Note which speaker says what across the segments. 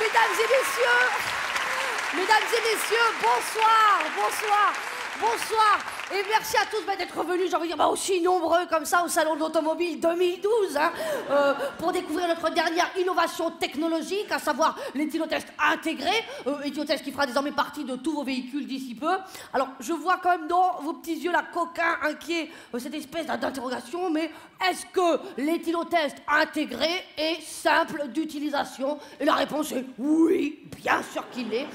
Speaker 1: Mesdames et messieurs, bonsoir. Et merci à tous d'être venus, j'ai envie de dire, aussi nombreux comme ça au Salon de l'Automobile 2012, hein, pour découvrir notre dernière innovation technologique, à savoir l'éthylotest intégré, éthylotest qui fera désormais partie de tous vos véhicules d'ici peu. Alors, je vois quand même dans vos petits yeux, là, coquins, inquiets, cette espèce d'interrogation, mais est-ce que l'éthylotest intégré est simple d'utilisation? Et la réponse est oui, bien sûr qu'il l'est.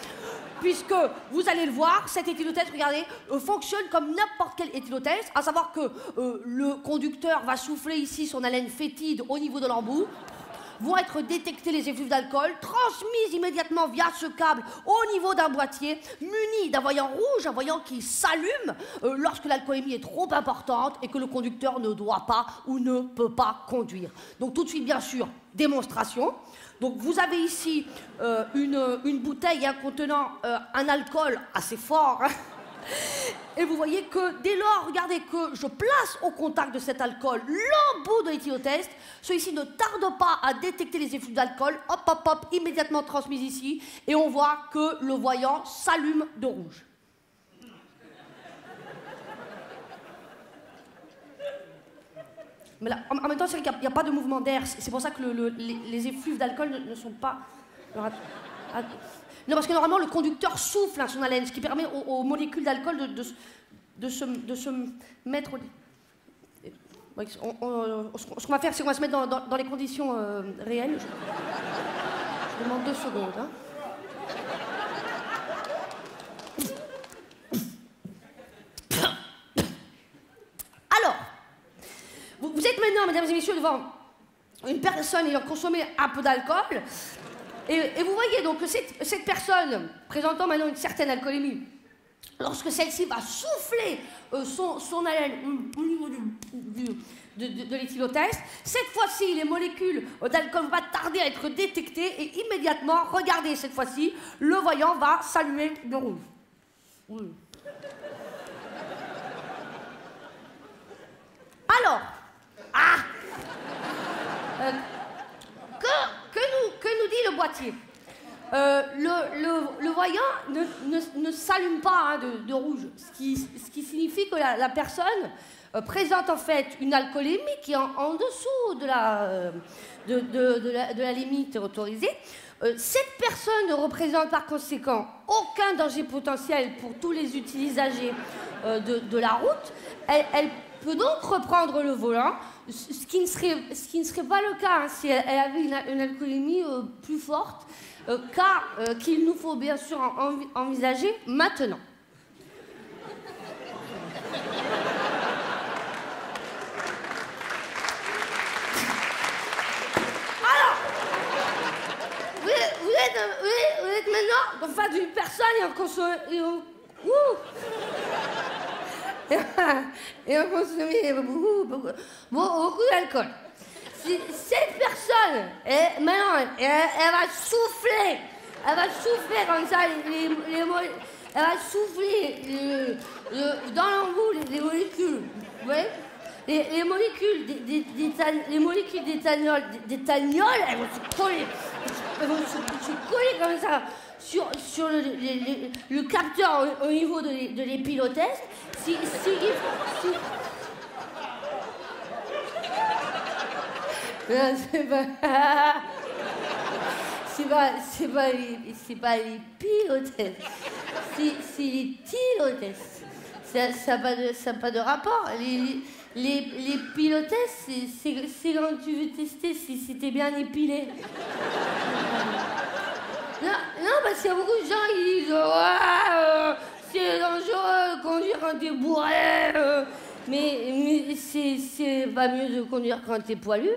Speaker 1: Puisque, vous allez le voir, cet éthylotest, regardez, fonctionne comme n'importe quel éthylotest, à savoir que le conducteur va souffler ici son haleine fétide au niveau de l'embout, vont être détectés les effluves d'alcool, transmises immédiatement via ce câble au niveau d'un boîtier, muni d'un voyant rouge, un voyant qui s'allume lorsque l'alcoolémie est trop importante et que le conducteur ne doit pas ou ne peut pas conduire. Donc tout de suite, bien sûr, démonstration. Donc vous avez ici une bouteille contenant un alcool assez fort. Hein. Et vous voyez que dès lors, regardez que je place au contact de cet alcool l'embout de l'éthylotest, celui-ci ne tarde pas à détecter les effluves d'alcool, hop, immédiatement transmis ici, et on voit que le voyant s'allume de rouge. Mais là, en même temps, c'est vrai qu'il n'y a pas de mouvement d'air. C'est pour ça que les effluves d'alcool ne sont pas... Non, parce que normalement, le conducteur souffle son haleine, ce qui permet aux molécules d'alcool de se mettre... Ce qu'on va faire, c'est qu'on va se mettre dans les conditions réelles. Je demande 2 secondes. Hein. Alors... Vous êtes maintenant, mesdames et messieurs, devant une personne ayant consommé un peu d'alcool. Et vous voyez donc que cette personne présentant maintenant une certaine alcoolémie, lorsque celle-ci va souffler son haleine au niveau de l'éthylotest, cette fois-ci, les molécules d'alcool vont pas tarder à être détectées et immédiatement, regardez cette fois-ci, le voyant va s'allumer de rouge. Oui. Alors, que nous dit le boîtier? Le voyant ne s'allume pas de rouge, ce qui signifie que la personne présente en fait une alcoolémie qui est en dessous de la limite autorisée. Cette personne ne représente par conséquent aucun danger potentiel pour tous les utilisateurs de la route. Elle peut donc reprendre le volant, ce qui ne serait pas le cas si elle avait une alcoolémie plus forte, cas qu'il nous faut bien sûr envisager maintenant. Alors, vous êtes maintenant en face d'une personne et on consommait beaucoup d'alcool. Si cette personne, maintenant, elle va souffler comme ça, elle va souffler dans l'embout les molécules, vous voyez, les molécules d'éthanol, elles vont se coller comme ça sur le capteur au niveau de l'éthylotest. C'est pas l'éthylotest, c'est l'éthylotest. Ça n'a pas de rapport. Les pilotests, c'est quand tu veux tester si t'es bien épilé. Non, parce qu'il y a beaucoup de gens qui disent c'est dangereux de conduire quand t'es bourré. Mais c'est pas mieux de conduire quand t'es poilu.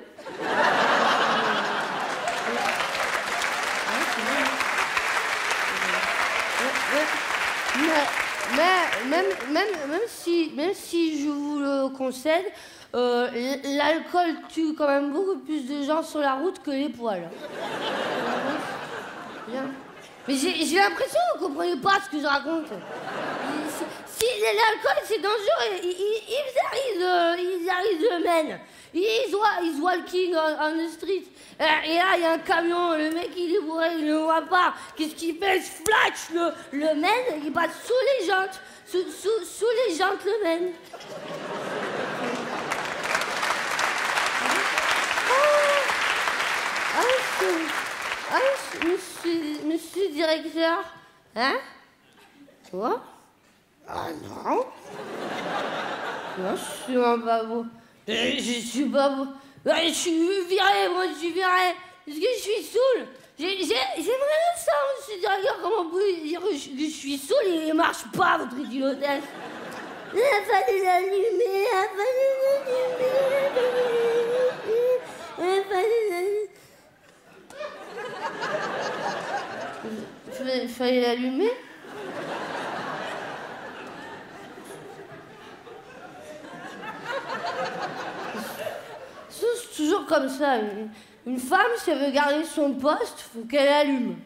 Speaker 1: Même si je vous le concède, l'alcool tue quand même beaucoup plus de gens sur la route que les poils. Mais j'ai l'impression que vous comprenez pas ce que je raconte. Si l'alcool, c'est dangereux. Ils arrivent de Maine. He's walking on the street. Et là, il y a un camion, le mec, il est bourré, il ne le voit pas. Qu'est-ce qu'il fait? Il se flash le Maine, il passe sous les jantes. Sous les jantes, le Maine. Monsieur directeur. Hein? Quoi? Ah non. Non, je suis pas beau. Je suis pas beau. Je suis viré, moi, je suis viré. Parce que je suis saoul. J'aimerais ça, monsieur directeur, comment vous pouvez dire que je suis saoul et il marche pas, votre idiotage. Il a fallu l'allumer, il a fallu l'allumer. Fallait l'allumer? C'est toujours comme ça. Une femme, si elle veut garder son poste, faut qu'elle allume.